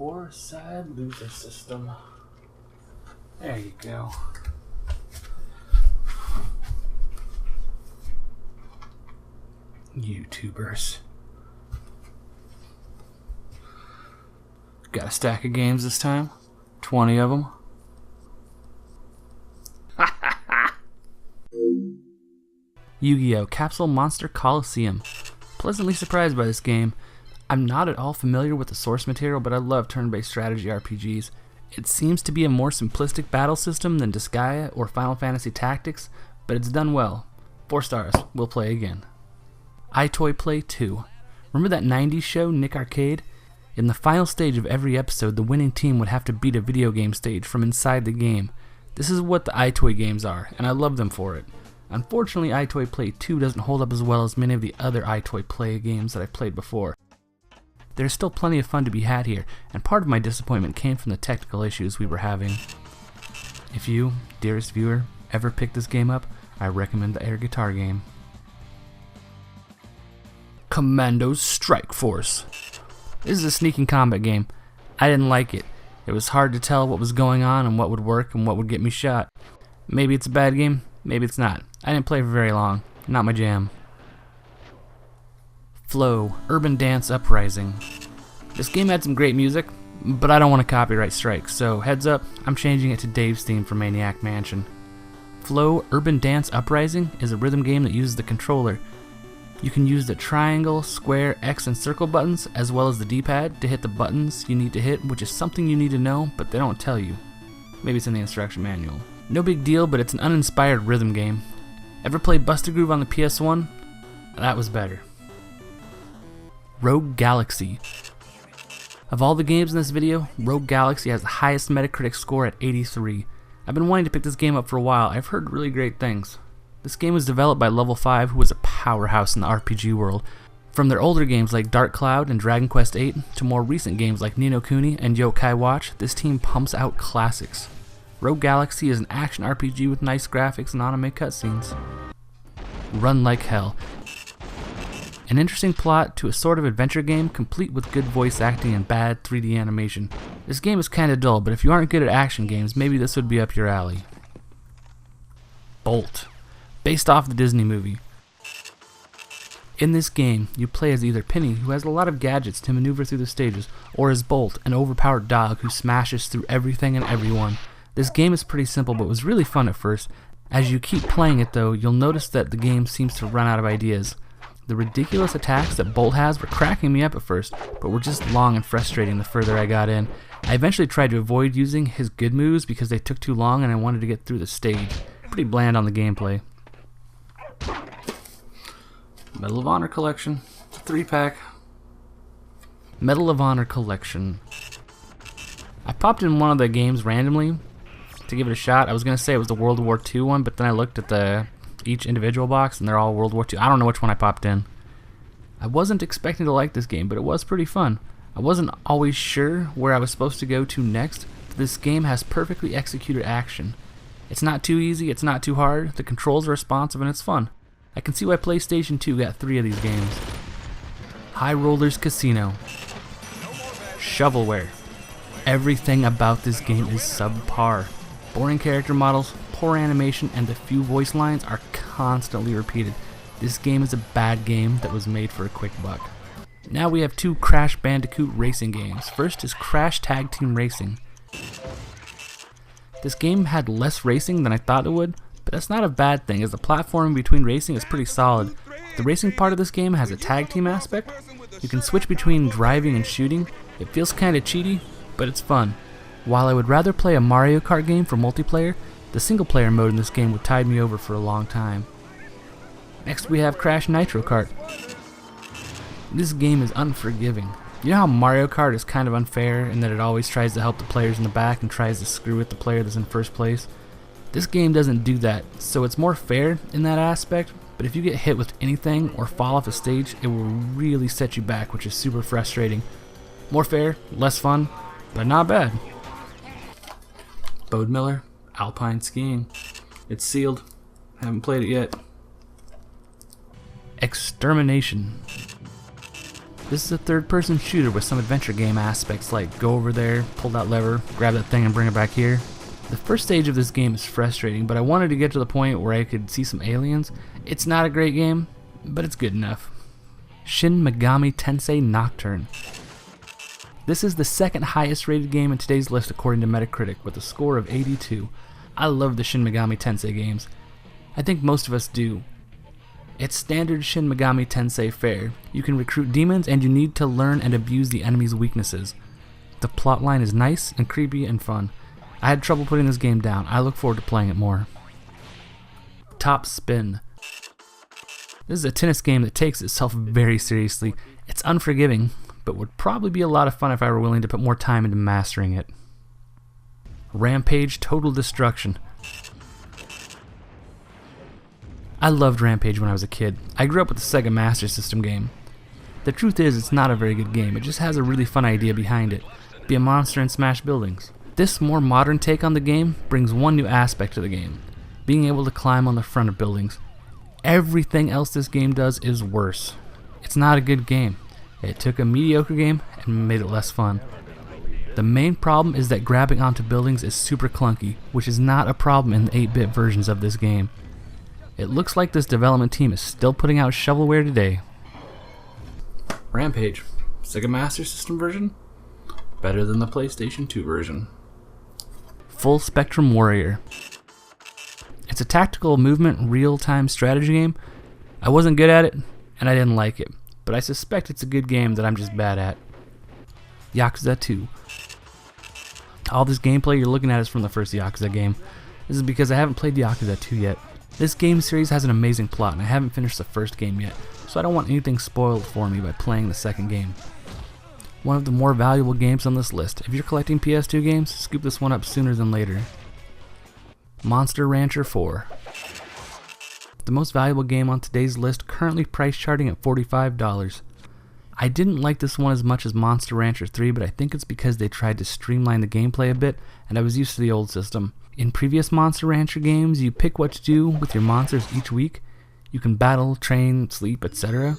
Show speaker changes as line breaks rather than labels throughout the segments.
poor, sad loser system. There you go. YouTubers. Got a stack of games this time. 20 of them. Yu-Gi-Oh! Capsule Monster Coliseum. Pleasantly surprised by this game. I'm not at all familiar with the source material, but I love turn-based strategy RPGs. It seems to be a more simplistic battle system than Disgaea or Final Fantasy Tactics, but it's done well. 4 stars. We'll play again. EyeToy Play 2. Remember that 90s show, Nick Arcade? In the final stage of every episode, the winning team would have to beat a video game stage from inside the game. This is what the EyeToy games are, and I love them for it. Unfortunately, EyeToy Play 2 doesn't hold up as well as many of the other EyeToy Play games that I've played before. There's still plenty of fun to be had here, and part of my disappointment came from the technical issues we were having. If you, dearest viewer, ever pick this game up, I recommend the air guitar game. Commandos Strike Force. This is a sneaking combat game. I didn't like it. It was hard to tell what was going on and what would work and what would get me shot. Maybe it's a bad game, maybe it's not. I didn't play for very long. Not my jam. Flow, Urban Dance Uprising. This game had some great music, but I don't want a copyright strike, so heads up, I'm changing it to Dave's theme for Maniac Mansion. Flow, Urban Dance Uprising is a rhythm game that uses the controller. You can use the triangle, square, X, and circle buttons, as well as the D-pad to hit the buttons you need to hit, which is something you need to know, but they don't tell you. Maybe it's in the instruction manual. No big deal, but it's an uninspired rhythm game. Ever played Buster Groove on the PS1? That was better. Rogue Galaxy. Of all the games in this video, Rogue Galaxy has the highest Metacritic score at 83. I've been wanting to pick this game up for a while. I've heard really great things. This game was developed by Level 5, who was a powerhouse in the RPG world. From their older games like Dark Cloud and Dragon Quest VIII to more recent games like Ni no Kuni and Yokai Watch, this team pumps out classics. Rogue Galaxy is an action RPG with nice graphics and anime cutscenes. Run Like Hell. An interesting plot to a sort of adventure game complete with good voice acting and bad 3D animation. This game is kinda dull, but if you aren't good at action games, maybe this would be up your alley. Bolt. Based off the Disney movie. In this game, you play as either Penny, who has a lot of gadgets to maneuver through the stages, or as Bolt, an overpowered dog who smashes through everything and everyone. This game is pretty simple, but was really fun at first. As you keep playing it though, you'll notice that the game seems to run out of ideas. The ridiculous attacks that Bolt has were cracking me up at first, but were just long and frustrating the further I got in. I eventually tried to avoid using his good moves because they took too long and I wanted to get through the stage. Pretty bland on the gameplay. Medal of Honor Collection, 3-pack. Medal of Honor Collection. I popped in one of the games randomly to give it a shot. I was going to say it was the World War II one, but then I looked at each individual box and they're all World War II. I don't know which one I popped in. I wasn't expecting to like this game, but it was pretty fun. I wasn't always sure where I was supposed to go to next. This game has perfectly executed action. It's not too easy, it's not too hard, the controls are responsive, and it's fun. I can see why PlayStation 2 got 3 of these games. High Rollers Casino. Shovelware. Everything about this game is subpar. Boring character models, poor animation, and the few voice lines are constantly repeated. This game is a bad game that was made for a quick buck. Now we have 2 Crash Bandicoot racing games. First is Crash Tag Team Racing. This game had less racing than I thought it would, but that's not a bad thing as the platforming between racing is pretty solid. The racing part of this game has a tag team aspect. You can switch between driving and shooting. It feels kinda cheaty, but it's fun. While I would rather play a Mario Kart game for multiplayer, the single player mode in this game would tide me over for a long time. Next we have Crash Nitro Kart. This game is unforgiving. You know how Mario Kart is kind of unfair in that it always tries to help the players in the back and tries to screw with the player that's in first place? This game doesn't do that, so it's more fair in that aspect, but if you get hit with anything or fall off a stage, it will really set you back, which is super frustrating. More fair, less fun, but not bad. Bode Miller, Alpine Skiing. It's sealed. Haven't played it yet. Extermination. This is a third-person shooter with some adventure game aspects like go over there, pull that lever, grab that thing and bring it back here. The first stage of this game is frustrating, but I wanted to get to the point where I could see some aliens. It's not a great game, but it's good enough. Shin Megami Tensei Nocturne. This is the second highest rated game in today's list according to Metacritic with a score of 82. I love the Shin Megami Tensei games. I think most of us do. It's standard Shin Megami Tensei fare. You can recruit demons and you need to learn and abuse the enemy's weaknesses. The plotline is nice and creepy and fun. I had trouble putting this game down. I look forward to playing it more. Top Spin. This is a tennis game that takes itself very seriously. It's unforgiving, but would probably be a lot of fun if I were willing to put more time into mastering it. Rampage Total Destruction. I loved Rampage when I was a kid. I grew up with the Sega Master System game. The truth is, it's not a very good game. It just has a really fun idea behind it. Be a monster and smash buildings. This more modern take on the game brings one new aspect to the game, being able to climb on the front of buildings. Everything else this game does is worse. It's not a good game. It took a mediocre game and made it less fun. The main problem is that grabbing onto buildings is super clunky, which is not a problem in the 8-bit versions of this game. It looks like this development team is still putting out shovelware today. Rampage, Sega Master System version? Better than the PlayStation 2 version. Full Spectrum Warrior. It's a tactical movement real-time strategy game. I wasn't good at it, and I didn't like it, but I suspect it's a good game that I'm just bad at. Yakuza 2. All this gameplay you're looking at is from the first Yakuza game. This is because I haven't played Yakuza 2 yet. This game series has an amazing plot, and I haven't finished the first game yet, so I don't want anything spoiled for me by playing the second game. One of the more valuable games on this list. If you're collecting PS2 games, scoop this one up sooner than later. Monster Rancher 4. The most valuable game on today's list, currently price charting at $45. I didn't like this one as much as Monster Rancher 3, but I think it's because they tried to streamline the gameplay a bit, and I was used to the old system. In previous Monster Rancher games, you pick what to do with your monsters each week. You can battle, train, sleep, etc.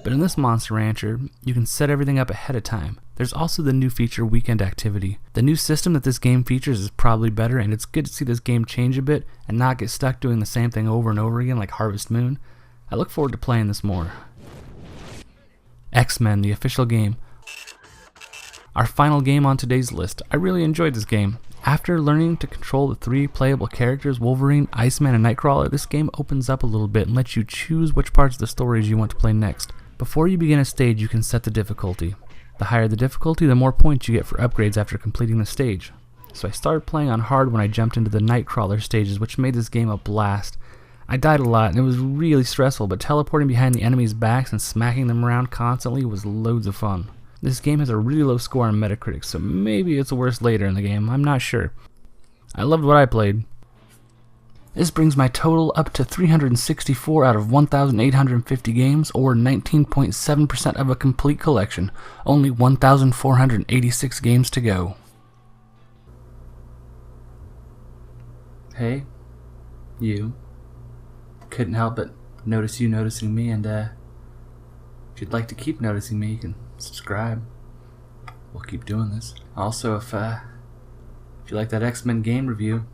But in this Monster Rancher, you can set everything up ahead of time. There's also the new feature, Weekend Activity. The new system that this game features is probably better, and it's good to see this game change a bit and not get stuck doing the same thing over and over again like Harvest Moon. I look forward to playing this more. X-Men, the official game. Our final game on today's list. I really enjoyed this game. After learning to control the 3 playable characters, Wolverine, Iceman, and Nightcrawler, this game opens up a little bit and lets you choose which parts of the stories you want to play next. Before you begin a stage, you can set the difficulty. The higher the difficulty, the more points you get for upgrades after completing the stage. So I started playing on hard when I jumped into the Nightcrawler stages, which made this game a blast. I died a lot and it was really stressful, but teleporting behind the enemies' backs and smacking them around constantly was loads of fun. This game has a really low score on Metacritic, so maybe it's worse later in the game, I'm not sure. I loved what I played. This brings my total up to 364 out of 1,850 games, or 19.7% of a complete collection. Only 1,486 games to go. Hey, you. Couldn't help but notice you noticing me, and if you'd like to keep noticing me, you can subscribe. We'll keep doing this. Also, if you like that X-Men game review,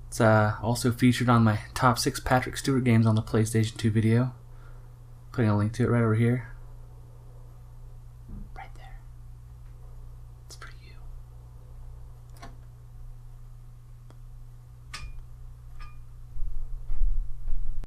it's also featured on my top 6 Patrick Stewart games on the PlayStation 2 video. Putting a link to it right over here.